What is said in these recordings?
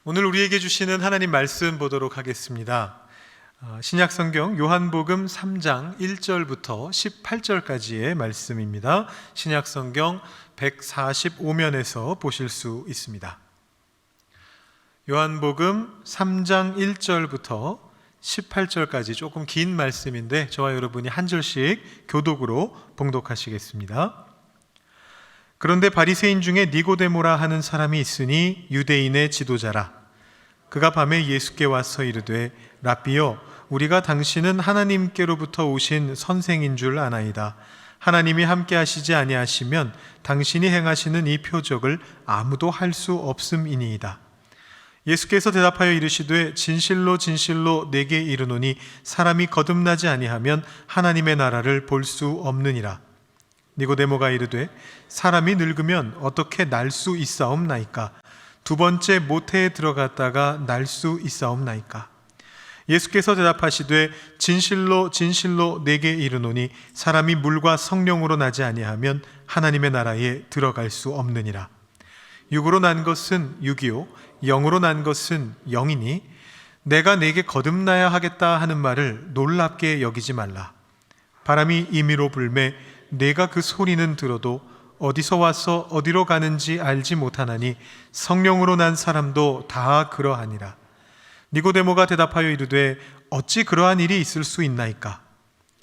오늘 우리에게 주시는 하나님 말씀 보도록 하겠습니다. 신약성경 요한복음 3장 1절부터 18절까지의 말씀입니다. 신약성경 145면에서 보실 수 있습니다. 요한복음 3장 1절부터 18절까지 조금 긴 말씀인데 저와 여러분이 한 절씩 교독으로 봉독하시겠습니다. 그런데 바리새인 중에 니고데모라 하는 사람이 있으니 유대인의 지도자라. 그가 밤에 예수께 와서 이르되 랍비여, 우리가 당신은 하나님께로부터 오신 선생인 줄 아나이다. 하나님이 함께 하시지 아니하시면 당신이 행하시는 이 표적을 아무도 할 수 없음이니이다. 예수께서 대답하여 이르시되 진실로 진실로 내게 이르노니 사람이 거듭나지 아니하면 하나님의 나라를 볼 수 없느니라. 니고데모가 이르되 사람이 늙으면 어떻게 날 수 있사옵나이까? 두 번째 모태에 들어갔다가 날 수 있사옵나이까? 예수께서 대답하시되 진실로 진실로 내게 이르노니 사람이 물과 성령으로 나지 아니하면 하나님의 나라에 들어갈 수 없느니라. 육으로 난 것은 육이요 영으로 난 것은 영이니 내가 내게 거듭나야 하겠다 하는 말을 놀랍게 여기지 말라. 바람이 임의로 불매 내가 그 소리는 들어도 어디서 와서 어디로 가는지 알지 못하나니 성령으로 난 사람도 다 그러하니라. 니고데모가 대답하여 이르되 어찌 그러한 일이 있을 수 있나이까?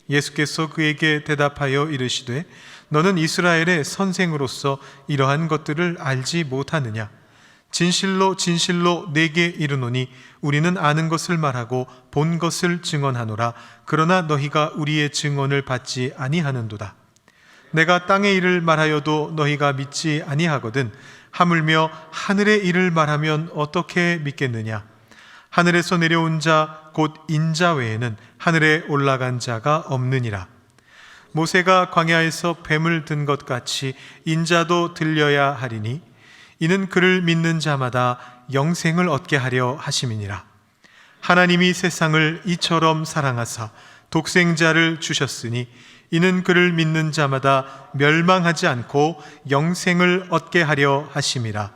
예수께서 그에게 대답하여 이르시되 너는 이스라엘의 선생으로서 이러한 것들을 알지 못하느냐? 진실로 진실로 내게 이르노니 우리는 아는 것을 말하고 본 것을 증언하노라. 그러나 너희가 우리의 증언을 받지 아니하는도다. 내가 땅의 일을 말하여도 너희가 믿지 아니하거든 하물며 하늘의 일을 말하면 어떻게 믿겠느냐? 하늘에서 내려온 자 곧 인자 외에는 하늘에 올라간 자가 없느니라. 모세가 광야에서 뱀을 든 것 같이 인자도 들려야 하리니 이는 그를 믿는 자마다 영생을 얻게 하려 하심이니라. 하나님이 세상을 이처럼 사랑하사 독생자를 주셨으니 이는 그를 믿는 자마다 멸망하지 않고 영생을 얻게 하려 하심이라.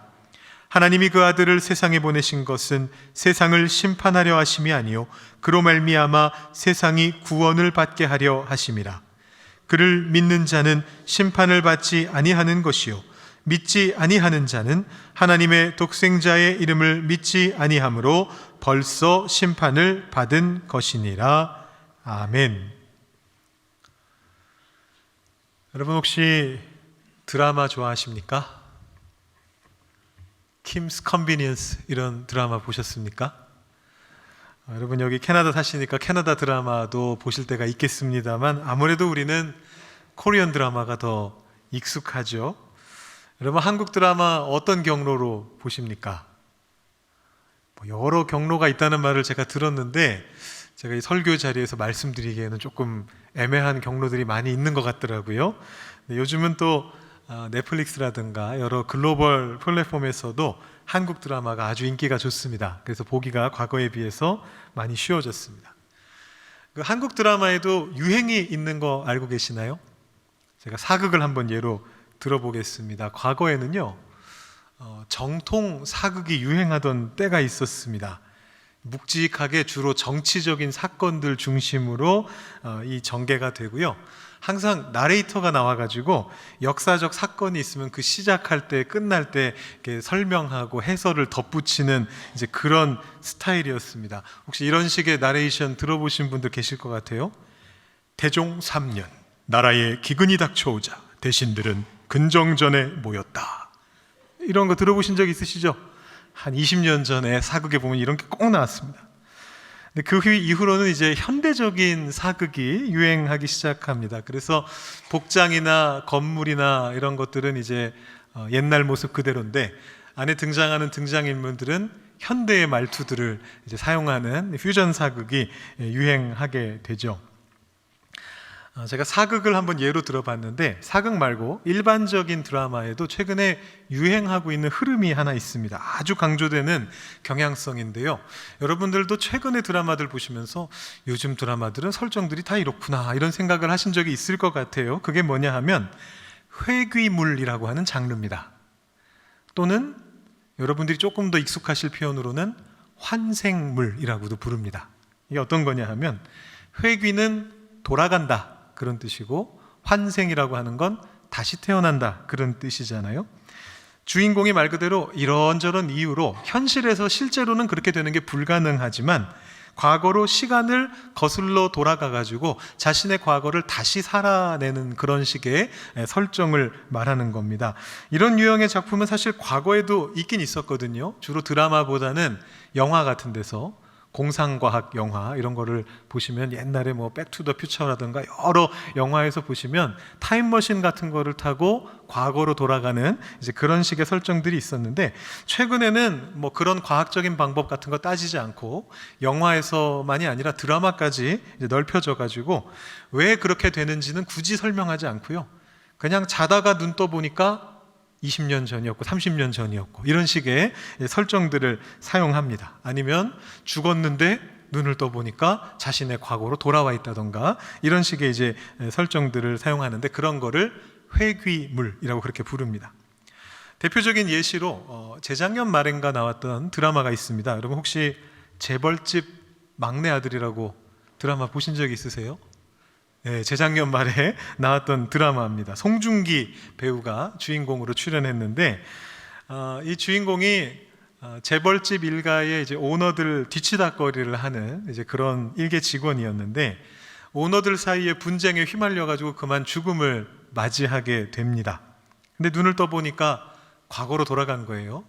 하나님이 그 아들을 세상에 보내신 것은 세상을 심판하려 하심이 아니요 그로 말미암아 세상이 구원을 받게 하려 하심이라. 그를 믿는 자는 심판을 받지 아니하는 것이요 믿지 아니하는 자는 하나님의 독생자의 이름을 믿지 아니하므로 벌써 심판을 받은 것이니라. 아멘. 여러분 혹시 드라마 좋아하십니까? 킴스 컨비니언스 이런 드라마 보셨습니까? 여러분 여기 캐나다 사시니까 캐나다 드라마도 보실 때가 있겠습니다만 아무래도 우리는 코리안 드라마가 더 익숙하죠. 여러분 한국 드라마 어떤 경로로 보십니까? 여러 경로가 있다는 말을 제가 들었는데 제가 이 설교 자리에서 말씀드리기에는 조금 애매한 경로들이 많이 있는 것 같더라고요. 요즘은 또 넷플릭스라든가 여러 글로벌 플랫폼에서도 한국 드라마가 아주 인기가 좋습니다. 그래서 보기가 과거에 비해서 많이 쉬워졌습니다. 그 한국 드라마에도 유행이 있는 거 알고 계시나요? 제가 사극을 한번 예로 들어보겠습니다. 과거에는요 정통 사극이 유행하던 때가 있었습니다. 묵직하게 주로 정치적인 사건들 중심으로 이 전개가 되고요. 항상 나레이터가 나와가지고 역사적 사건이 있으면 그 시작할 때 끝날 때 이렇게 설명하고 해설을 덧붙이는 이제 그런 스타일이었습니다. 혹시 이런 식의 나레이션 들어보신 분들 계실 것 같아요. 태종 3년 나라에 기근이 닥쳐오자 대신들은 근정전에 모였다. 이런 거 들어보신 적 있으시죠? 한 20년 전에 사극에 보면 이런 게 꼭 나왔습니다. 근데 그 이후로는 이제 현대적인 사극이 유행하기 시작합니다. 그래서 복장이나 건물이나 이런 것들은 이제 옛날 모습 그대로인데 안에 등장하는 등장인물들은 현대의 말투들을 이제 사용하는 퓨전 사극이 유행하게 되죠. 제가 사극을 한번 예로 들어봤는데 사극 말고 일반적인 드라마에도 최근에 유행하고 있는 흐름이 하나 있습니다. 아주 강조되는 경향성인데요. 여러분들도 최근에 드라마들 보시면서 요즘 드라마들은 설정들이 다 이렇구나 이런 생각을 하신 적이 있을 것 같아요. 그게 뭐냐 하면 회귀물이라고 하는 장르입니다. 또는 여러분들이 조금 더 익숙하실 표현으로는 환생물이라고도 부릅니다. 이게 어떤 거냐 하면 회귀는 돌아간다 그런 뜻이고 환생이라고 하는 건 다시 태어난다 그런 뜻이잖아요. 주인공이 말 그대로 이런저런 이유로 현실에서 실제로는 그렇게 되는 게 불가능하지만 과거로 시간을 거슬러 돌아가 가지고 자신의 과거를 다시 살아내는 그런 식의 설정을 말하는 겁니다. 이런 유형의 작품은 사실 과거에도 있긴 있었거든요. 주로 드라마보다는 영화 같은 데서 공상과학 영화 이런 거를 보시면 옛날에 뭐 백투더퓨처라든가 여러 영화에서 보시면 타임머신 같은 거를 타고 과거로 돌아가는 이제 그런 식의 설정들이 있었는데 최근에는 뭐 그런 과학적인 방법 같은 거 따지지 않고 영화에서만이 아니라 드라마까지 이제 넓혀져 가지고 왜 그렇게 되는지는 굳이 설명하지 않고요. 그냥 자다가 눈 떠보니까 20년 전이었고 30년 전이었고 이런 식의 설정들을 사용합니다. 아니면 죽었는데 눈을 떠보니까 자신의 과거로 돌아와 있다던가 이런 식의 이제 설정들을 사용하는데 그런 거를 회귀물이라고 그렇게 부릅니다. 대표적인 예시로 재작년 말인가 나왔던 드라마가 있습니다. 여러분 혹시 재벌집 막내 아들이라고 드라마 보신 적 있으세요? 네, 재작년 말에 나왔던 드라마입니다. 송중기 배우가 주인공으로 출연했는데 이 주인공이 재벌집 일가의 이제 오너들 뒤치다꺼리를 하는 이제 그런 일개 직원이었는데 오너들 사이에 분쟁에 휘말려 가지고 그만 죽음을 맞이하게 됩니다. 근데 눈을 떠보니까 과거로 돌아간 거예요.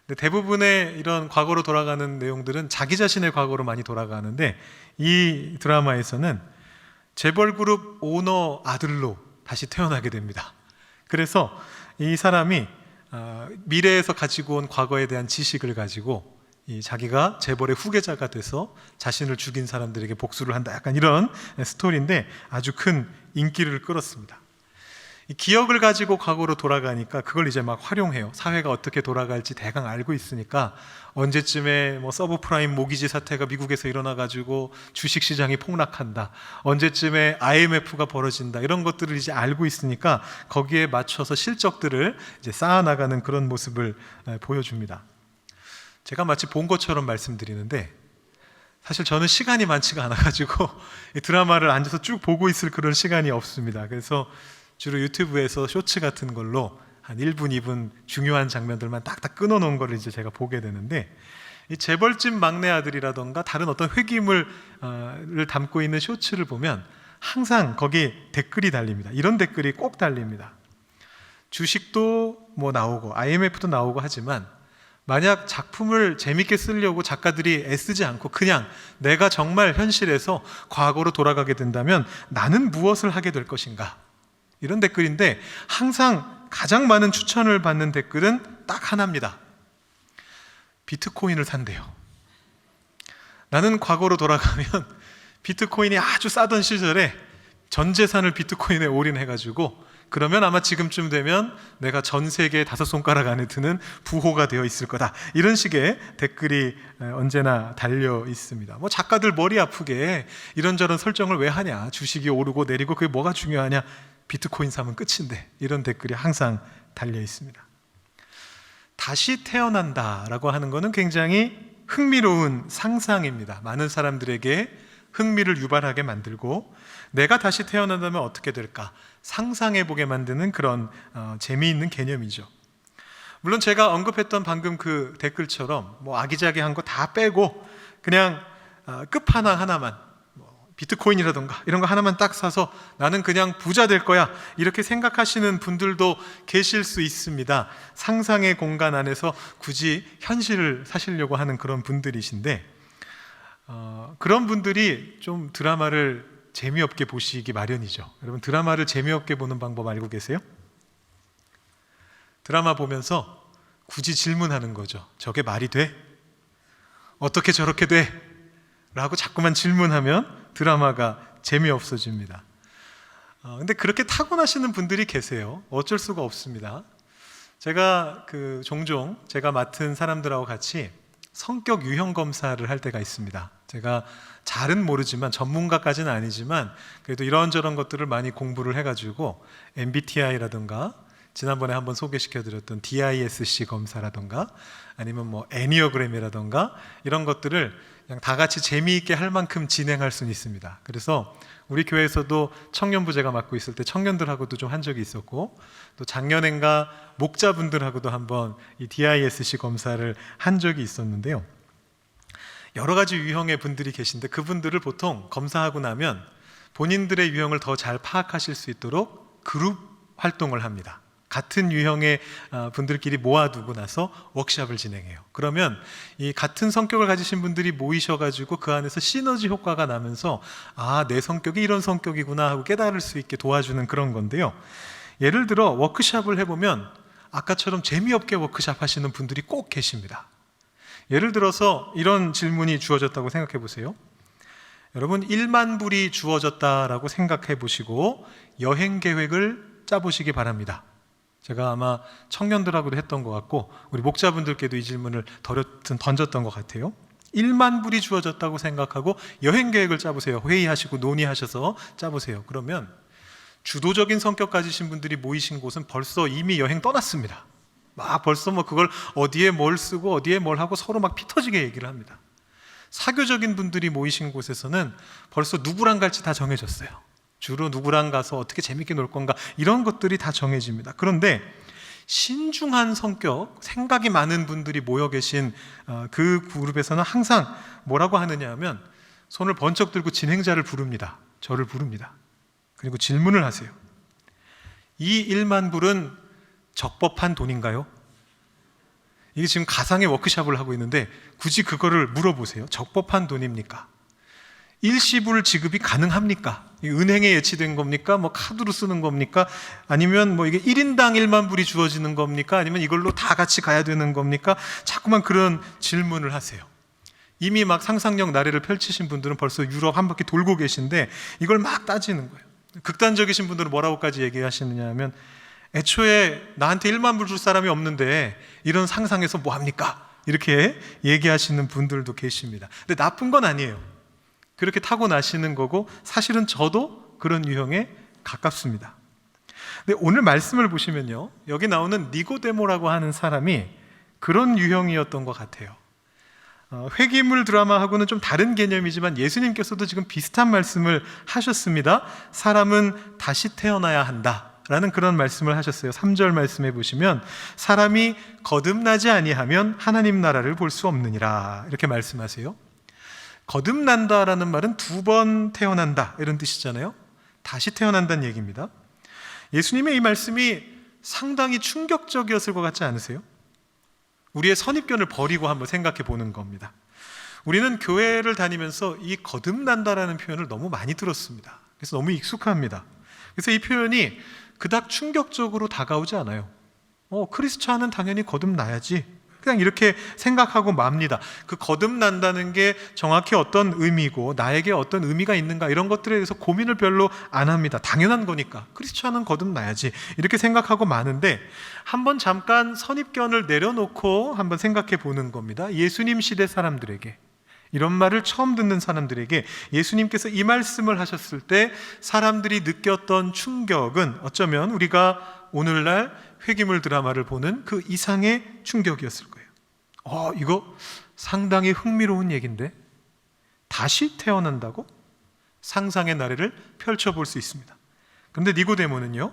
근데 대부분의 이런 과거로 돌아가는 내용들은 자기 자신의 과거로 많이 돌아가는데 이 드라마에서는 재벌그룹 오너 아들로 다시 태어나게 됩니다. 그래서 이 사람이 미래에서 가지고 온 과거에 대한 지식을 가지고 자기가 재벌의 후계자가 돼서 자신을 죽인 사람들에게 복수를 한다. 약간 이런 스토리인데 아주 큰 인기를 끌었습니다. 이 기억을 가지고 과거로 돌아가니까 그걸 이제 막 활용해요. 사회가 어떻게 돌아갈지 대강 알고 있으니까 언제쯤에 뭐 서브프라임 모기지 사태가 미국에서 일어나가지고 주식시장이 폭락한다. 언제쯤에 IMF가 벌어진다. 이런 것들을 이제 알고 있으니까 거기에 맞춰서 실적들을 이제 쌓아나가는 그런 모습을 보여줍니다. 제가 마치 본 것처럼 말씀드리는데 사실 저는 시간이 많지가 않아가지고 이 드라마를 앉아서 쭉 보고 있을 그런 시간이 없습니다. 그래서 주로 유튜브에서 쇼츠 같은 걸로 한 1분, 2분 중요한 장면들만 딱딱 끊어놓은 걸 이제 제가 보게 되는데 이 재벌집 막내 아들이라던가 다른 어떤 회기물을 담고 있는 쇼츠를 보면 항상 거기 댓글이 달립니다. 이런 댓글이 꼭 달립니다. 주식도 뭐 나오고 IMF도 나오고 하지만 만약 작품을 재밌게 쓰려고 작가들이 애쓰지 않고 그냥 내가 정말 현실에서 과거로 돌아가게 된다면 나는 무엇을 하게 될 것인가? 이런 댓글인데 항상 가장 많은 추천을 받는 댓글은 딱 하나입니다. 비트코인을 산대요. 나는 과거로 돌아가면 비트코인이 아주 싸던 시절에 전 재산을 비트코인에 올인해가지고 그러면 아마 지금쯤 되면 내가 전 세계 5손가락 안에 드는 부호가 되어 있을 거다. 이런 식의 댓글이 언제나 달려 있습니다. 뭐 작가들 머리 아프게 이런저런 설정을 왜 하냐? 주식이 오르고 내리고 그게 뭐가 중요하냐? 비트코인 사면 끝인데 이런 댓글이 항상 달려 있습니다. 다시 태어난다라고 하는 것은 굉장히 흥미로운 상상입니다. 많은 사람들에게 흥미를 유발하게 만들고 내가 다시 태어난다면 어떻게 될까 상상해보게 만드는 그런 재미있는 개념이죠. 물론 제가 언급했던 방금 그 댓글처럼 뭐 아기자기한 거 다 빼고 그냥 끝판왕 하나만 비트코인이라던가 이런 거 하나만 딱 사서 나는 그냥 부자 될 거야 이렇게 생각하시는 분들도 계실 수 있습니다. 상상의 공간 안에서 굳이 현실을 사시려고 하는 그런 분들이신데 그런 분들이 좀 드라마를 재미없게 보시기 마련이죠. 여러분 드라마를 재미없게 보는 방법 알고 계세요? 드라마 보면서 굳이 질문하는 거죠. 저게 말이 돼? 어떻게 저렇게 돼? 라고 자꾸만 질문하면 드라마가 재미없어집니다. 근데 그렇게 타고나시는 분들이 계세요. 어쩔 수가 없습니다. 제가 종종 제가 맡은 사람들하고 같이 성격 유형 검사를 할 때가 있습니다. 제가 잘은 모르지만 전문가까지는 아니지만 그래도 이런저런 것들을 많이 공부를 해가지고 MBTI라든가 지난번에 한번 소개시켜드렸던 DISC 검사라던가 아니면 뭐 애니어그램이라던가 이런 것들을 그냥 다 같이 재미있게 할 만큼 진행할 수는 있습니다. 그래서 우리 교회에서도 청년부 제가 맡고 있을 때 청년들하고도 좀 한 적이 있었고, 또 작년엔가 목자분들하고도 한번 이 DISC 검사를 한 적이 있었는데요. 여러 가지 유형의 분들이 계신데 그분들을 보통 검사하고 나면 본인들의 유형을 더 잘 파악하실 수 있도록 그룹 활동을 합니다. 같은 유형의 분들끼리 모아두고 나서 워크숍을 진행해요. 그러면 이 같은 성격을 가지신 분들이 모이셔가지고 그 안에서 시너지 효과가 나면서 내 성격이 이런 성격이구나 하고 깨달을 수 있게 도와주는 그런 건데요. 예를 들어 워크숍을 해보면 아까처럼 재미없게 워크숍 하시는 분들이 꼭 계십니다. 예를 들어서 이런 질문이 주어졌다고 생각해 보세요. 여러분, 1만 불이 주어졌다라고 생각해 보시고 여행 계획을 짜보시기 바랍니다. 제가 아마 청년들하고도 했던 것 같고 우리 목자분들께도 이 질문을 던졌던 것 같아요. 1만 불이 주어졌다고 생각하고 여행 계획을 짜보세요. 회의하시고 논의하셔서 짜보세요. 그러면 주도적인 성격 가지신 분들이 모이신 곳은 벌써 이미 여행 떠났습니다. 막 벌써 뭐 그걸 어디에 뭘 쓰고 어디에 뭘 하고 서로 막 피 터지게 얘기를 합니다. 사교적인 분들이 모이신 곳에서는 벌써 누구랑 갈지 다 정해졌어요. 주로 누구랑 가서 어떻게 재밌게 놀 건가 이런 것들이 다 정해집니다. 그런데 신중한 성격, 생각이 많은 분들이 모여 계신 그 그룹에서는 항상 뭐라고 하느냐 하면 손을 번쩍 들고 진행자를 부릅니다. 저를 부릅니다. 그리고 질문을 하세요. 이 1만 불은 적법한 돈인가요? 이게 지금 가상의 워크숍을 하고 있는데 굳이 그거를 물어보세요. 적법한 돈입니까? 일시불 지급이 가능합니까? 은행에 예치된 겁니까? 뭐 카드로 쓰는 겁니까? 아니면 뭐 이게 1인당 1만 불이 주어지는 겁니까? 아니면 이걸로 다 같이 가야 되는 겁니까? 자꾸만 그런 질문을 하세요. 이미 막 상상력 나래를 펼치신 분들은 벌써 유럽 한 바퀴 돌고 계신데 이걸 막 따지는 거예요. 극단적이신 분들은 뭐라고까지 얘기하시느냐 하면 애초에 나한테 1만 불 줄 사람이 없는데 이런 상상에서 뭐 합니까? 이렇게 얘기하시는 분들도 계십니다. 근데 나쁜 건 아니에요. 그렇게 타고나시는 거고 사실은 저도 그런 유형에 가깝습니다. 근데 오늘 말씀을 보시면요, 여기 나오는 니고데모라고 하는 사람이 그런 유형이었던 것 같아요. 회기물 드라마하고는 좀 다른 개념이지만 예수님께서도 지금 비슷한 말씀을 하셨습니다. 사람은 다시 태어나야 한다 라는 그런 말씀을 하셨어요. 3절 말씀해 보시면 사람이 거듭나지 아니하면 하나님 나라를 볼 수 없느니라 이렇게 말씀하세요. 거듭난다라는 말은 2번 태어난다 이런 뜻이잖아요. 다시 태어난다는 얘기입니다. 예수님의 이 말씀이 상당히 충격적이었을 것 같지 않으세요? 우리의 선입견을 버리고 한번 생각해 보는 겁니다. 우리는 교회를 다니면서 이 거듭난다라는 표현을 너무 많이 들었습니다. 그래서 너무 익숙합니다. 그래서 이 표현이 그닥 충격적으로 다가오지 않아요. 크리스찬은 당연히 거듭나야지 그냥 이렇게 생각하고 맙니다. 그 거듭난다는 게 정확히 어떤 의미고 나에게 어떤 의미가 있는가 이런 것들에 대해서 고민을 별로 안 합니다. 당연한 거니까 크리스찬은 거듭나야지 이렇게 생각하고 마는데 한번 잠깐 선입견을 내려놓고 한번 생각해 보는 겁니다. 예수님 시대 사람들에게, 이런 말을 처음 듣는 사람들에게 예수님께서 이 말씀을 하셨을 때 사람들이 느꼈던 충격은 어쩌면 우리가 오늘날 회기물 드라마를 보는 그 이상의 충격이었을 거예요. 이거 상당히 흥미로운 얘기인데 다시 태어난다고? 상상의 나래를 펼쳐볼 수 있습니다. 그런데 니고데모는요,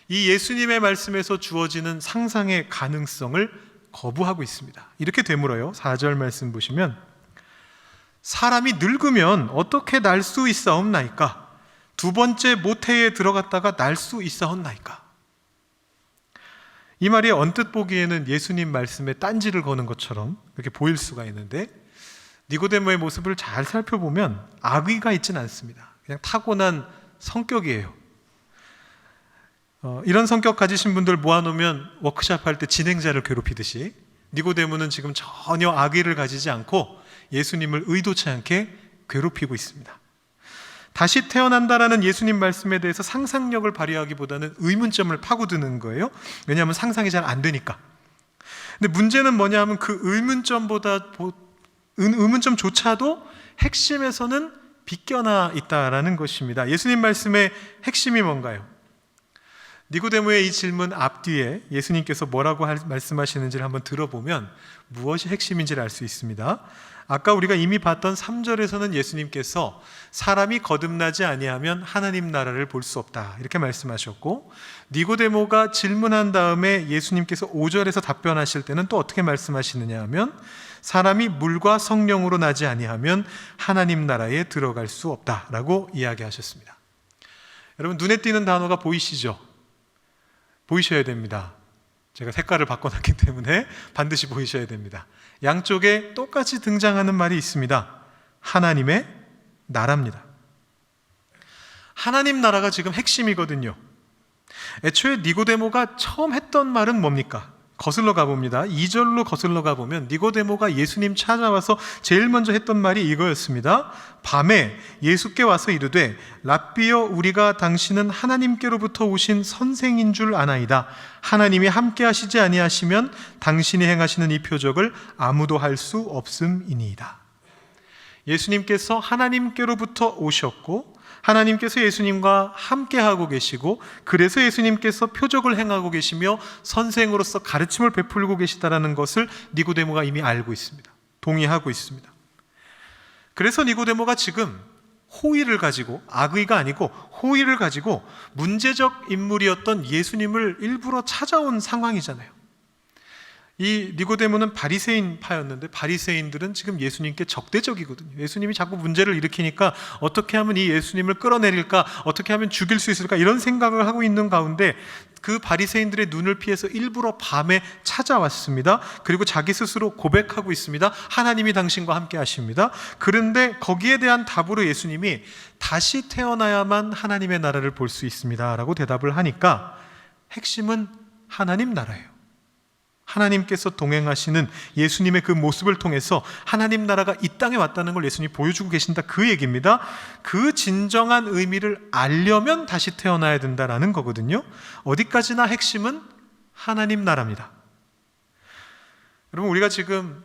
이 예수님의 말씀에서 주어지는 상상의 가능성을 거부하고 있습니다. 이렇게 되물어요. 4절 말씀 보시면 사람이 늙으면 어떻게 날 수 있사옵나이까? 2번째 모태에 들어갔다가 날 수 있사옵나이까? 이 말이 언뜻 보기에는 예수님 말씀에 딴지를 거는 것처럼 그렇게 보일 수가 있는데 니고데모의 모습을 잘 살펴보면 악의가 있지는 않습니다. 그냥 타고난 성격이에요. 이런 성격 가지신 분들 모아놓으면 워크숍 할 때 진행자를 괴롭히듯이 니고데모는 지금 전혀 악의를 가지지 않고 예수님을 의도치 않게 괴롭히고 있습니다. 다시 태어난다라는 예수님 말씀에 대해서 상상력을 발휘하기보다는 의문점을 파고드는 거예요. 왜냐하면 상상이 잘 안 되니까. 근데 문제는 뭐냐 하면 그 의문점조차도 핵심에서는 비껴나 있다라는 것입니다. 예수님 말씀의 핵심이 뭔가요? 니고데모의 이 질문 앞뒤에 예수님께서 뭐라고 말씀하시는지를 한번 들어보면 무엇이 핵심인지를 알 수 있습니다. 아까 우리가 이미 봤던 3절에서는 예수님께서 사람이 거듭나지 아니하면 하나님 나라를 볼 수 없다 이렇게 말씀하셨고, 니고데모가 질문한 다음에 예수님께서 5절에서 답변하실 때는 또 어떻게 말씀하시느냐 하면 사람이 물과 성령으로 나지 아니하면 하나님 나라에 들어갈 수 없다라고 이야기하셨습니다. 여러분, 눈에 띄는 단어가 보이시죠? 보이셔야 됩니다. 제가 색깔을 바꿔놨기 때문에 반드시 보이셔야 됩니다. 양쪽에 똑같이 등장하는 말이 있습니다. 하나님의 나라입니다. 하나님 나라가 지금 핵심이거든요. 애초에 니고데모가 처음 했던 말은 뭡니까? 거슬러 가봅니다. 2절로 거슬러 가보면 니고데모가 예수님 찾아와서 제일 먼저 했던 말이 이거였습니다. 밤에 예수께 와서 이르되 랍비여, 우리가 당신은 하나님께로부터 오신 선생인 줄 아나이다. 하나님이 함께 하시지 아니하시면 당신이 행하시는 이 표적을 아무도 할 수 없음이니이다. 예수님께서 하나님께로부터 오셨고 하나님께서 예수님과 함께하고 계시고, 그래서 예수님께서 표적을 행하고 계시며 선생으로서 가르침을 베풀고 계시다라는 것을 니고데모가 이미 알고 있습니다. 동의하고 있습니다. 그래서 니고데모가 지금 호의를 가지고, 악의가 아니고 호의를 가지고 문제적 인물이었던 예수님을 일부러 찾아온 상황이잖아요. 이 니고데모는 바리새인 파였는데 바리새인들은 지금 예수님께 적대적이거든요. 예수님이 자꾸 문제를 일으키니까 어떻게 하면 이 예수님을 끌어내릴까, 어떻게 하면 죽일 수 있을까, 이런 생각을 하고 있는 가운데 그 바리새인들의 눈을 피해서 일부러 밤에 찾아왔습니다. 그리고 자기 스스로 고백하고 있습니다. 하나님이 당신과 함께 하십니다. 그런데 거기에 대한 답으로 예수님이 다시 태어나야만 하나님의 나라를 볼 수 있습니다 라고 대답을 하니까 핵심은 하나님 나라예요. 하나님께서 동행하시는 예수님의 그 모습을 통해서 하나님 나라가 이 땅에 왔다는 걸 예수님이 보여주고 계신다, 그 얘기입니다. 그 진정한 의미를 알려면 다시 태어나야 된다라는 거거든요. 어디까지나 핵심은 하나님 나라입니다. 여러분, 우리가 지금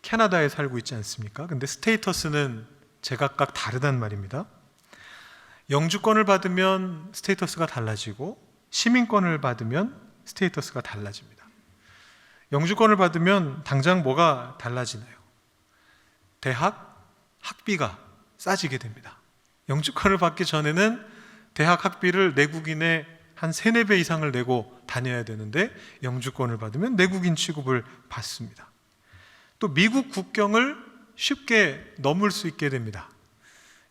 캐나다에 살고 있지 않습니까? 근데 스테이터스는 제각각 다르단 말입니다. 영주권을 받으면 스테이터스가 달라지고 시민권을 받으면 스테이터스가 달라집니다. 영주권을 받으면 당장 뭐가 달라지나요? 대학 학비가 싸지게 됩니다. 영주권을 받기 전에는 대학 학비를 내국인의 한 3, 4배 이상을 내고 다녀야 되는데 영주권을 받으면 내국인 취급을 받습니다. 또 미국 국경을 쉽게 넘을 수 있게 됩니다.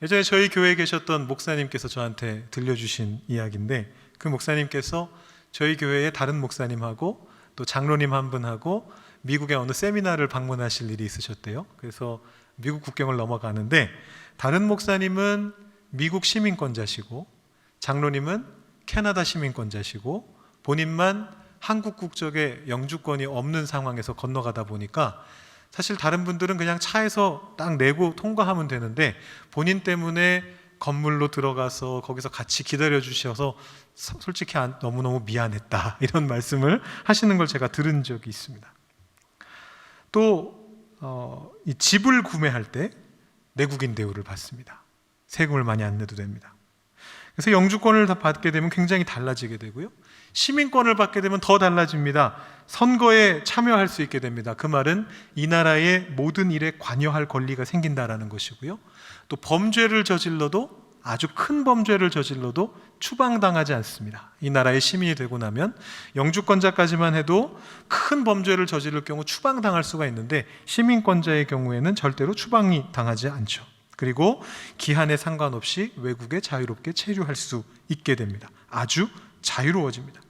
예전에 저희 교회에 계셨던 목사님께서 저한테 들려주신 이야기인데, 그 목사님께서 저희 교회의 다른 목사님하고 또 장로님 한 분하고 미국의 어느 세미나를 방문하실 일이 있으셨대요. 그래서 미국 국경을 넘어가는데 다른 목사님은 미국 시민권자시고 장로님은 캐나다 시민권자시고 본인만 한국 국적의 영주권이 없는 상황에서 건너가다 보니까 사실 다른 분들은 그냥 차에서 딱 내고 통과하면 되는데 본인 때문에 건물로 들어가서 거기서 같이 기다려 주셔서 솔직히 너무너무 미안했다, 이런 말씀을 하시는 걸 제가 들은 적이 있습니다. 또 이 집을 구매할 때 내국인 대우를 받습니다. 세금을 많이 안 내도 됩니다. 그래서 영주권을 받게 되면 굉장히 달라지게 되고요, 시민권을 받게 되면 더 달라집니다. 선거에 참여할 수 있게 됩니다. 그 말은 이 나라의 모든 일에 관여할 권리가 생긴다라는 것이고요, 또 범죄를 저질러도, 아주 큰 범죄를 저질러도 추방당하지 않습니다. 이 나라의 시민이 되고 나면 영주권자까지만 해도 큰 범죄를 저지를 경우 추방당할 수가 있는데 시민권자의 경우에는 절대로 추방이 당하지 않죠. 그리고 기한에 상관없이 외국에 자유롭게 체류할 수 있게 됩니다. 아주 자유로워집니다.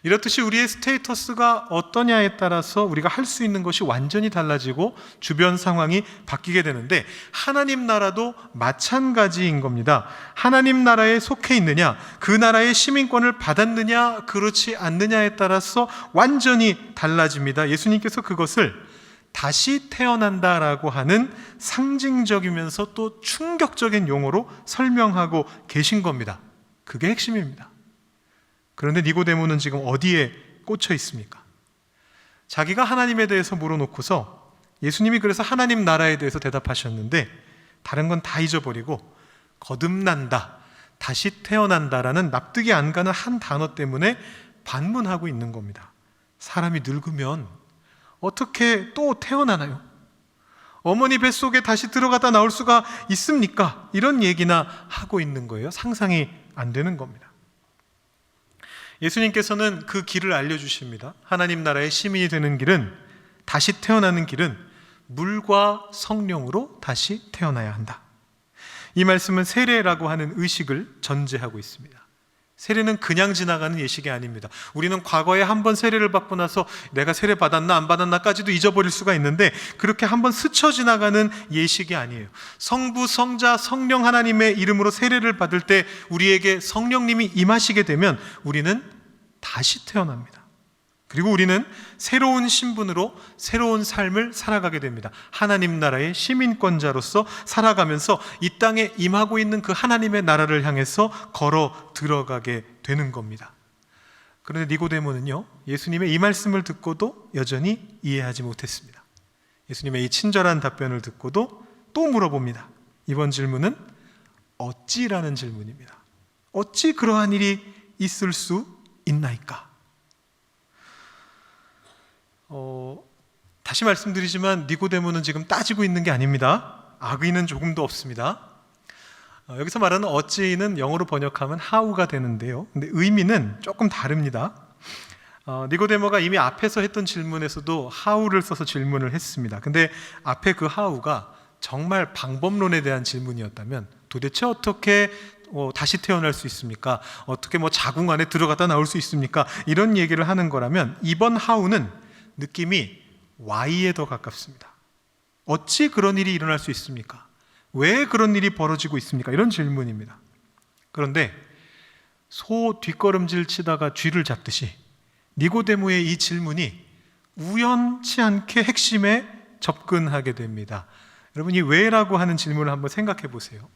이렇듯이 우리의 스테이터스가 어떠냐에 따라서 우리가 할 수 있는 것이 완전히 달라지고 주변 상황이 바뀌게 되는데, 하나님 나라도 마찬가지인 겁니다. 하나님 나라에 속해 있느냐, 그 나라의 시민권을 받았느냐 그렇지 않느냐에 따라서 완전히 달라집니다. 예수님께서 그것을 다시 태어난다라고 하는 상징적이면서 또 충격적인 용어로 설명하고 계신 겁니다. 그게 핵심입니다. 그런데 니고데모는 지금 어디에 꽂혀 있습니까? 자기가 하나님에 대해서 물어놓고서 예수님이 그래서 하나님 나라에 대해서 대답하셨는데 다른 건 다 잊어버리고 거듭난다, 다시 태어난다라는 납득이 안 가는 한 단어 때문에 반문하고 있는 겁니다. 사람이 늙으면 어떻게 또 태어나나요? 어머니 뱃속에 다시 들어갔다 나올 수가 있습니까? 이런 얘기나 하고 있는 거예요. 상상이 안 되는 겁니다. 예수님께서는 그 길을 알려주십니다. 하나님 나라의 시민이 되는 길은, 다시 태어나는 길은 물과 성령으로 다시 태어나야 한다. 이 말씀은 세례라고 하는 의식을 전제하고 있습니다. 세례는 그냥 지나가는 예식이 아닙니다. 우리는 과거에 한번 세례를 받고 나서 내가 세례 받았나 안 받았나까지도 잊어버릴 수가 있는데, 그렇게 한번 스쳐 지나가는 예식이 아니에요. 성부, 성자, 성령 하나님의 이름으로 세례를 받을 때 우리에게 성령님이 임하시게 되면 우리는 다시 태어납니다. 그리고 우리는 새로운 신분으로 새로운 삶을 살아가게 됩니다. 하나님 나라의 시민권자로서 살아가면서 이 땅에 임하고 있는 그 하나님의 나라를 향해서 걸어 들어가게 되는 겁니다. 그런데 니고데모는요, 예수님의 이 말씀을 듣고도 여전히 이해하지 못했습니다. 예수님의 이 친절한 답변을 듣고도 또 물어봅니다. 이번 질문은 어찌라는 질문입니다. 어찌 그러한 일이 있을 수 있나이까? 다시 말씀드리지만 니고데모는 지금 따지고 있는 게 아닙니다. 악의는 조금도 없습니다. 여기서 말하는 어찌는 영어로 번역하면 how가 되는데요, 근데 의미는 조금 다릅니다. 니고데모가 이미 앞에서 했던 질문에서도 how를 써서 질문을 했습니다. 근데 앞에 그 how가 정말 방법론에 대한 질문이었다면, 도대체 어떻게 다시 태어날 수 있습니까? 어떻게 자궁 안에 들어갔다 나올 수 있습니까? 이런 얘기를 하는 거라면, 이번 how는 느낌이 why에 더 가깝습니다. 어찌 그런 일이 일어날 수 있습니까? 왜 그런 일이 벌어지고 있습니까? 이런 질문입니다. 그런데 소 뒷걸음질 치다가 쥐를 잡듯이 니고데모의 이 질문이 우연치 않게 핵심에 접근하게 됩니다. 여러분, 이 왜라고 하는 질문을 한번 생각해 보세요.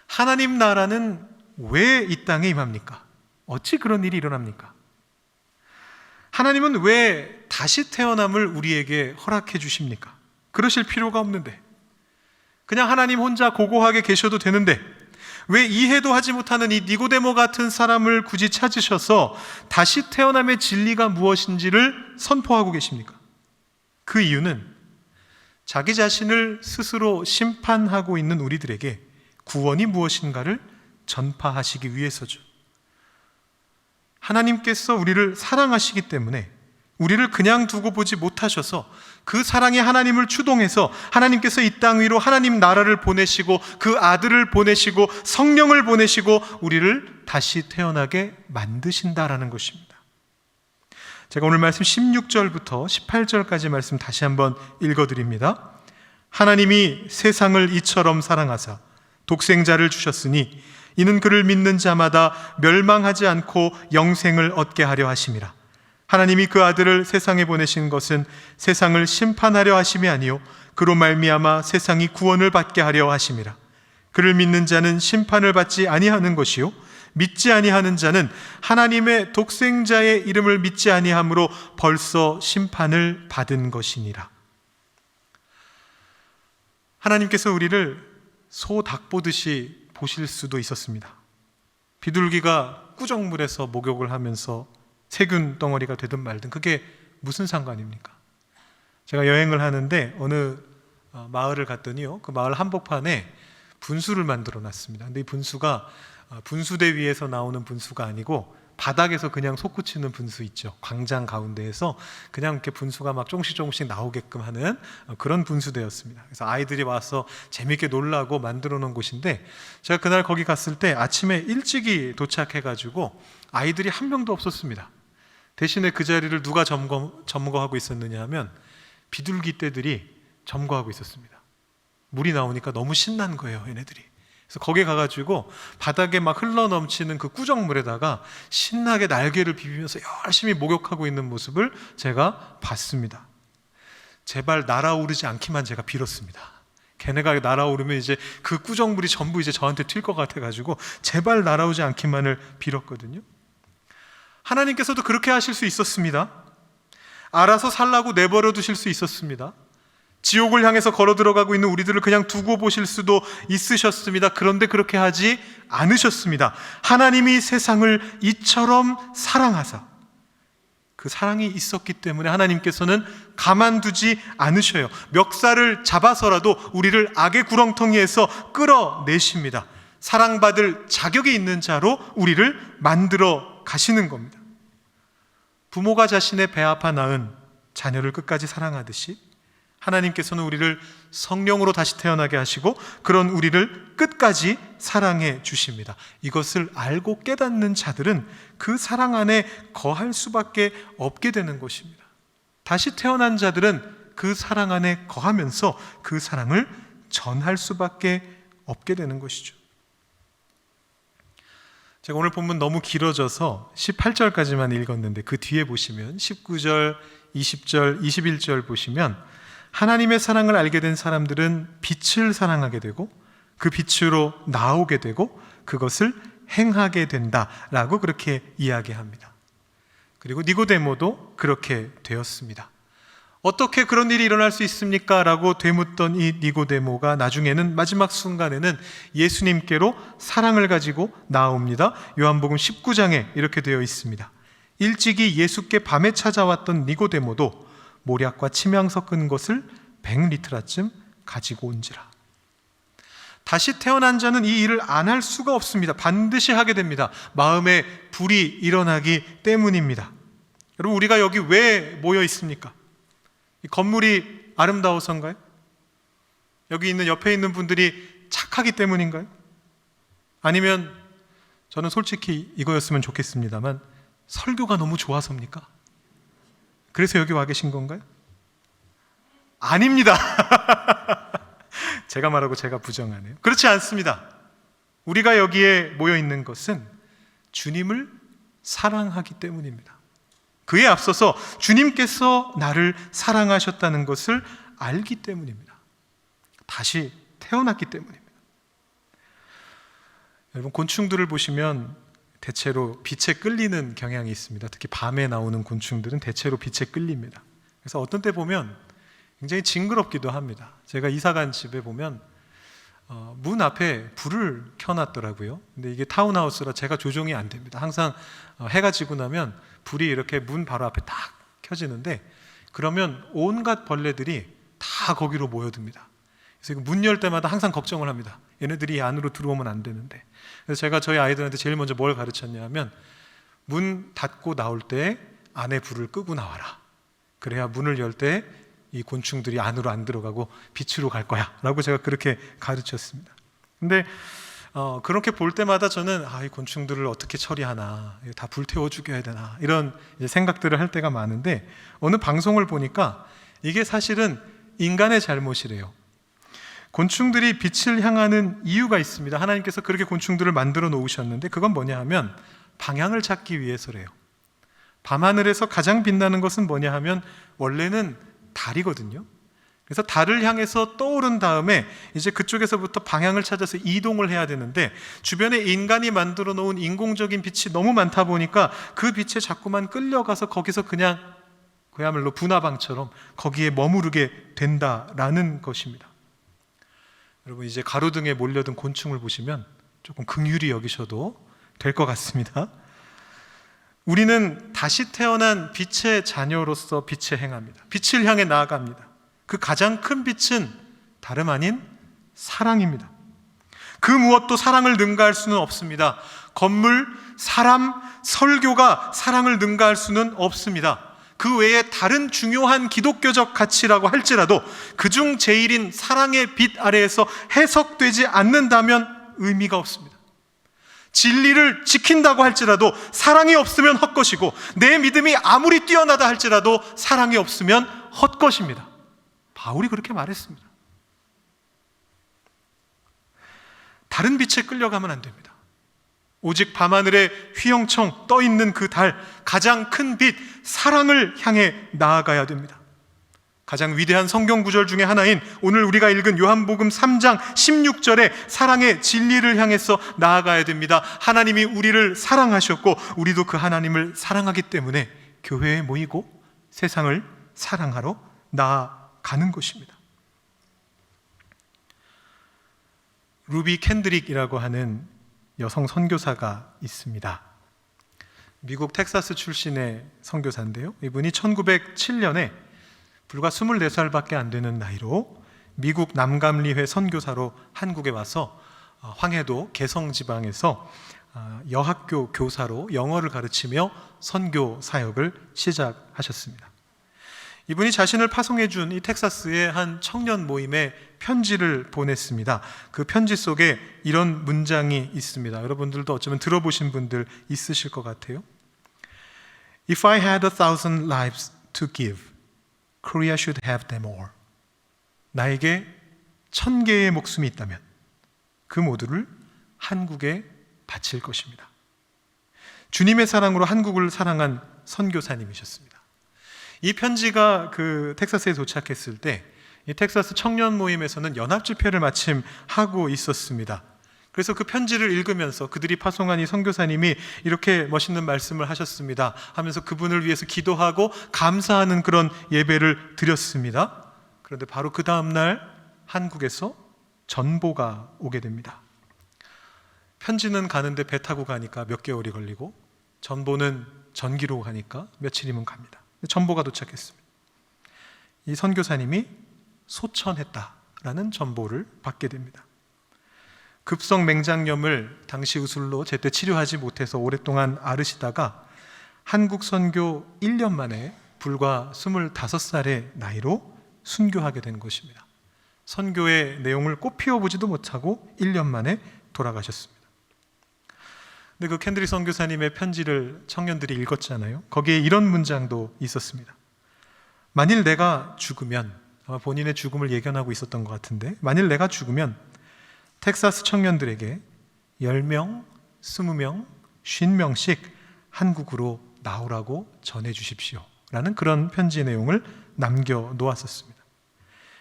하나님 나라는 왜 이 땅에 임합니까? 어찌 그런 일이 일어납니까? 하나님은 왜 다시 태어남을 우리에게 허락해 주십니까? 그러실 필요가 없는데, 그냥 하나님 혼자 고고하게 계셔도 되는데, 왜 이해도 하지 못하는 이 니고데모 같은 사람을 굳이 찾으셔서 다시 태어남의 진리가 무엇인지를 선포하고 계십니까? 그 이유는 자기 자신을 스스로 심판하고 있는 우리들에게 구원이 무엇인가를 전파하시기 위해서죠. 하나님께서 우리를 사랑하시기 때문에 우리를 그냥 두고 보지 못하셔서 그 사랑의 하나님을 추동해서 하나님께서 이 땅 위로 하나님 나라를 보내시고 그 아들을 보내시고 성령을 보내시고 우리를 다시 태어나게 만드신다라는 것입니다. 제가 오늘 말씀 16절부터 18절까지 말씀 다시 한번 읽어드립니다. 하나님이 세상을 이처럼 사랑하사 독생자를 주셨으니 이는 그를 믿는 자마다 멸망하지 않고 영생을 얻게 하려 하심이라. 하나님이 그 아들을 세상에 보내신 것은 세상을 심판하려 하심이 아니요 그로 말미암아 세상이 구원을 받게 하려 하심이라. 그를 믿는 자는 심판을 받지 아니하는 것이요 믿지 아니하는 자는 하나님의 독생자의 이름을 믿지 아니함으로 벌써 심판을 받은 것이니라. 하나님께서 우리를 소 닭 보듯이 보실 수도 있었습니다. 비둘기가 꾸정물에서 목욕을 하면서 세균 덩어리가 되든 말든 그게 무슨 상관입니까? 제가 여행을 하는데 어느 마을을 갔더니요, 그 마을 한복판에 분수를 만들어 놨습니다. 근데 이 분수가 분수대 위에서 나오는 분수가 아니고 바닥에서 그냥 솟구치는 분수 있죠. 광장 가운데에서 그냥 이렇게 분수가 막 조금씩 나오게끔 하는 그런 분수대였습니다. 그래서 아이들이 와서 재밌게 놀라고 만들어 놓은 곳인데, 제가 그날 거기 갔을 때 아침에 일찍이 도착해가지고 아이들이 한 명도 없었습니다. 대신에 그 자리를 누가 점거하고 있었느냐 하면 비둘기 떼들이 점거하고 있었습니다. 물이 나오니까 너무 신난 거예요, 얘네들이. 그래서 거기에 가가지고 바닥에 막 흘러넘치는 그 꾸정물에다가 신나게 날개를 비비면서 열심히 목욕하고 있는 모습을 제가 봤습니다. 제발 날아오르지 않기만 제가 빌었습니다. 걔네가 날아오르면 이제 그 꾸정물이 전부 이제 저한테 튈 것 같아가지고 제발 날아오지 않기만을 빌었거든요. 하나님께서도 그렇게 하실 수 있었습니다. 알아서 살라고 내버려 두실 수 있었습니다. 지옥을 향해서 걸어 들어가고 있는 우리들을 그냥 두고 보실 수도 있으셨습니다. 그런데 그렇게 하지 않으셨습니다. 하나님이 세상을 이처럼 사랑하사, 그 사랑이 있었기 때문에 하나님께서는 가만두지 않으셔요. 멱살을 잡아서라도 우리를 악의 구렁텅이에서 끌어내십니다. 사랑받을 자격이 있는 자로 우리를 만들어 가시는 겁니다. 부모가 자신의 배 아파 낳은 자녀를 끝까지 사랑하듯이 하나님께서는 우리를 성령으로 다시 태어나게 하시고 그런 우리를 끝까지 사랑해 주십니다. 이것을 알고 깨닫는 자들은 그 사랑 안에 거할 수밖에 없게 되는 것입니다. 다시 태어난 자들은 그 사랑 안에 거하면서 그 사랑을 전할 수밖에 없게 되는 것이죠. 제가 오늘 본문 너무 길어져서 18절까지만 읽었는데 그 뒤에 보시면 19절, 20절, 21절 보시면 하나님의 사랑을 알게 된 사람들은 빛을 사랑하게 되고 그 빛으로 나오게 되고 그것을 행하게 된다라고 그렇게 이야기합니다. 그리고 니고데모도 그렇게 되었습니다. 어떻게 그런 일이 일어날 수 있습니까? 라고 되묻던 이 니고데모가 나중에는 마지막 순간에는 예수님께로 사랑을 가지고 나옵니다. 요한복음 19장에 이렇게 되어 있습니다. 일찍이 예수께 밤에 찾아왔던 니고데모도 모략과 침향 섞은 것을 100리트라쯤 가지고 온지라. 다시 태어난 자는 이 일을 안 할 수가 없습니다. 반드시 하게 됩니다. 마음에 불이 일어나기 때문입니다. 여러분, 우리가 여기 왜 모여 있습니까? 이 건물이 아름다워서인가요? 여기 있는 옆에 있는 분들이 착하기 때문인가요? 아니면 저는 솔직히 이거였으면 좋겠습니다만 설교가 너무 좋아서입니까? 그래서 여기 와 계신 건가요? 아닙니다. 제가 말하고 제가 부정하네요. 그렇지 않습니다. 우리가 여기에 모여 있는 것은 주님을 사랑하기 때문입니다. 그에 앞서서 주님께서 나를 사랑하셨다는 것을 알기 때문입니다. 다시 태어났기 때문입니다. 여러분, 곤충들을 보시면 대체로 빛에 끌리는 경향이 있습니다. 특히 밤에 나오는 곤충들은 대체로 빛에 끌립니다. 그래서 어떤 때 보면 굉장히 징그럽기도 합니다. 제가 이사간 집에 보면 문 앞에 불을 켜놨더라고요. 근데 이게 타운하우스라 제가 조종이 안 됩니다. 항상 해가 지고 나면 불이 이렇게 문 바로 앞에 딱 켜지는데 그러면 온갖 벌레들이 다 거기로 모여듭니다. 그래서 문 열 때마다 항상 걱정을 합니다. 얘네들이 안으로 들어오면 안 되는데. 그래서 제가 저희 아이들한테 제일 먼저 뭘 가르쳤냐면 문 닫고 나올 때 안에 불을 끄고 나와라. 그래야 문을 열 때 이 곤충들이 안으로 안 들어가고 빛으로 갈 거야 라고 제가 그렇게 가르쳤습니다. 근데 그렇게 볼 때마다 저는 이 곤충들을 어떻게 처리하나, 다 불태워 죽여야 되나 이런 생각들을 할 때가 많은데 어느 방송을 보니까 이게 사실은 인간의 잘못이래요. 곤충들이 빛을 향하는 이유가 있습니다. 하나님께서 그렇게 곤충들을 만들어 놓으셨는데 그건 뭐냐 하면 방향을 찾기 위해서래요. 밤하늘에서 가장 빛나는 것은 뭐냐 하면 원래는 달이거든요. 그래서 달을 향해서 떠오른 다음에 이제 그쪽에서부터 방향을 찾아서 이동을 해야 되는데 주변에 인간이 만들어 놓은 인공적인 빛이 너무 많다 보니까 그 빛에 자꾸만 끌려가서 거기서 그냥 그야말로 분화방처럼 거기에 머무르게 된다라는 것입니다. 여러분, 이제 가로등에 몰려든 곤충을 보시면 조금 긍휼히 여기셔도 될 것 같습니다. 우리는 다시 태어난 빛의 자녀로서 빛에 행합니다. 빛을 향해 나아갑니다. 그 가장 큰 빛은 다름 아닌 사랑입니다. 그 무엇도 사랑을 능가할 수는 없습니다. 건물, 사람, 설교가 사랑을 능가할 수는 없습니다. 그 외에 다른 중요한 기독교적 가치라고 할지라도 그중 제일인 사랑의 빛 아래에서 해석되지 않는다면 의미가 없습니다. 진리를 지킨다고 할지라도 사랑이 없으면 헛것이고 내 믿음이 아무리 뛰어나다 할지라도 사랑이 없으면 헛것입니다. 바울이 그렇게 말했습니다. 다른 빛에 끌려가면 안 됩니다. 오직 밤하늘에 휘영청 떠있는 그 달, 가장 큰 빛, 사랑을 향해 나아가야 됩니다. 가장 위대한 성경 구절 중에 하나인 오늘 우리가 읽은 요한복음 3장 16절에 사랑의 진리를 향해서 나아가야 됩니다. 하나님이 우리를 사랑하셨고 우리도 그 하나님을 사랑하기 때문에 교회에 모이고 세상을 사랑하러 나아가는 것입니다. 루비 캔드릭이라고 하는 여성 선교사가 있습니다. 미국 텍사스 출신의 선교사인데요. 이분이 1907년에 불과 24살밖에 안 되는 나이로 미국 남감리회 선교사로 한국에 와서 황해도 개성지방에서 여학교 교사로 영어를 가르치며 선교 사역을 시작하셨습니다. 이분이 자신을 파송해 준 이 텍사스의 한 청년 모임에 편지를 보냈습니다. 그 편지 속에 이런 문장이 있습니다. 여러분들도 어쩌면 들어보신 분들 있으실 것 같아요. If I had 1,000 lives to give, Korea should have them all. 나에게 1,000개의 목숨이 있다면 그 모두를 한국에 바칠 것입니다. 주님의 사랑으로 한국을 사랑한 선교사님이셨습니다. 이 편지가 그 텍사스에 도착했을 때 이 텍사스 청년 모임에서는 연합 집회를 마침 하고 있었습니다. 그래서 그 편지를 읽으면서 그들이 파송한 이 선교사님이 이렇게 멋있는 말씀을 하셨습니다 하면서 그분을 위해서 기도하고 감사하는 그런 예배를 드렸습니다. 그런데 바로 그 다음 날 한국에서 전보가 오게 됩니다. 편지는 가는데 배 타고 가니까 몇 개월이 걸리고 전보는 전기로 가니까 며칠이면 갑니다. 전보가 도착했습니다. 이 선교사님이 소천했다라는 전보를 받게 됩니다. 급성 맹장염을 당시 의술로 제때 치료하지 못해서 오랫동안 앓으시다가 한국 선교 1년 만에 불과 25살의 나이로 순교하게 된 것입니다. 선교의 내용을 꽃 피워보지도 못하고 1년 만에 돌아가셨습니다. 근데 그 캔드릭 선교사님의 편지를 청년들이 읽었잖아요. 거기에 이런 문장도 있었습니다. 만일 내가 죽으면, 아마 본인의 죽음을 예견하고 있었던 것 같은데, 만일 내가 죽으면 텍사스 청년들에게 10명, 20명, 50명씩 한국으로 나오라고 전해주십시오 라는 그런 편지 내용을 남겨놓았었습니다.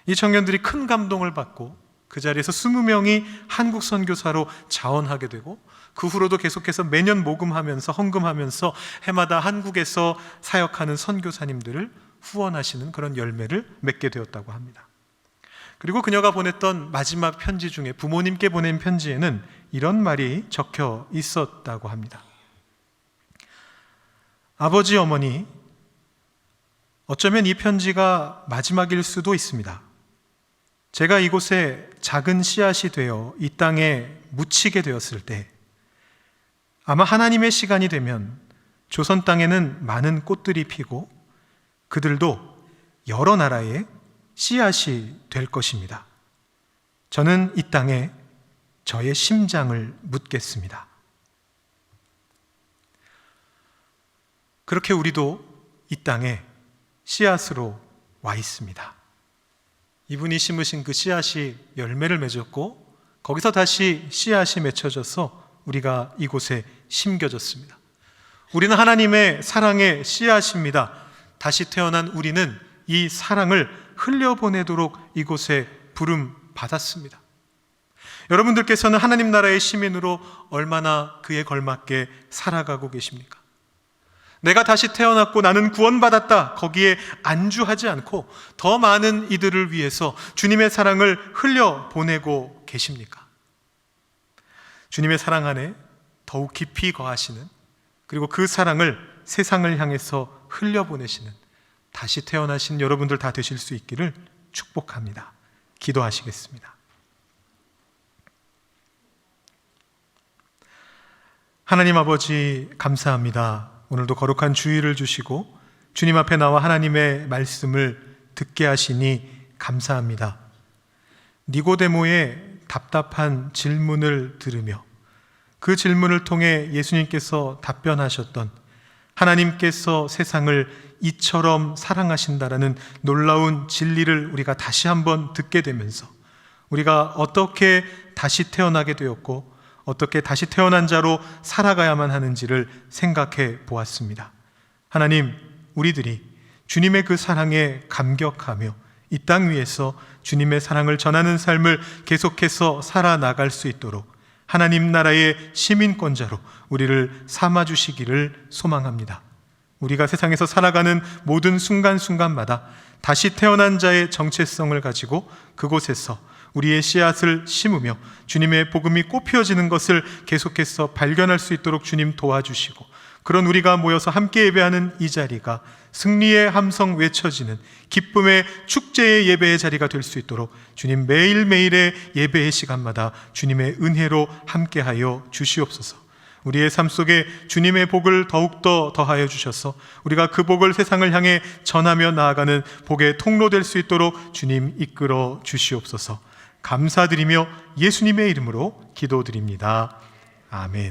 이 청년들이 큰 감동을 받고 그 자리에서 20명이 한국 선교사로 자원하게 되고 그 후로도 계속해서 매년 모금하면서 헌금하면서 해마다 한국에서 사역하는 선교사님들을 후원하시는 그런 열매를 맺게 되었다고 합니다. 그리고 그녀가 보냈던 마지막 편지 중에 부모님께 보낸 편지에는 이런 말이 적혀 있었다고 합니다. 아버지, 어머니, 어쩌면 이 편지가 마지막일 수도 있습니다. 제가 이곳에 작은 씨앗이 되어 이 땅에 묻히게 되었을 때 아마 하나님의 시간이 되면 조선 땅에는 많은 꽃들이 피고 그들도 여러 나라의 씨앗이 될 것입니다. 저는 이 땅에 저의 심장을 묻겠습니다. 그렇게 우리도 이 땅에 씨앗으로 와 있습니다. 이분이 심으신 그 씨앗이 열매를 맺었고 거기서 다시 씨앗이 맺혀져서 우리가 이곳에 심겨졌습니다. 우리는 하나님의 사랑의 씨앗입니다. 다시 태어난 우리는 이 사랑을 흘려보내도록 이곳에 부름 받았습니다. 여러분들께서는 하나님 나라의 시민으로 얼마나 그에 걸맞게 살아가고 계십니까? 내가 다시 태어났고 나는 구원받았다, 거기에 안주하지 않고 더 많은 이들을 위해서 주님의 사랑을 흘려보내고 계십니까? 주님의 사랑 안에 더욱 깊이 거하시는, 그리고 그 사랑을 세상을 향해서 흘려보내시는 다시 태어나신 여러분들 다 되실 수 있기를 축복합니다. 기도하시겠습니다. 하나님 아버지, 감사합니다. 오늘도 거룩한 주의를 주시고 주님 앞에 나와 하나님의 말씀을 듣게 하시니 감사합니다. 니고데모의 답답한 질문을 들으며 그 질문을 통해 예수님께서 답변하셨던 하나님께서 세상을 이처럼 사랑하신다라는 놀라운 진리를 우리가 다시 한번 듣게 되면서 우리가 어떻게 다시 태어나게 되었고 어떻게 다시 태어난 자로 살아가야만 하는지를 생각해 보았습니다. 하나님, 우리들이 주님의 그 사랑에 감격하며 이 땅 위에서 주님의 사랑을 전하는 삶을 계속해서 살아나갈 수 있도록 하나님 나라의 시민권자로 우리를 삼아주시기를 소망합니다. 우리가 세상에서 살아가는 모든 순간순간마다 다시 태어난 자의 정체성을 가지고 그곳에서 우리의 씨앗을 심으며 주님의 복음이 꽃피어지는 것을 계속해서 발견할 수 있도록 주님 도와주시고, 그런 우리가 모여서 함께 예배하는 이 자리가 승리의 함성 외쳐지는 기쁨의 축제의 예배의 자리가 될 수 있도록 주님 매일매일의 예배의 시간마다 주님의 은혜로 함께하여 주시옵소서. 우리의 삶 속에 주님의 복을 더욱더 더하여 주셔서 우리가 그 복을 세상을 향해 전하며 나아가는 복의 통로 될 수 있도록 주님 이끌어 주시옵소서. 감사드리며 예수님의 이름으로 기도드립니다. 아멘.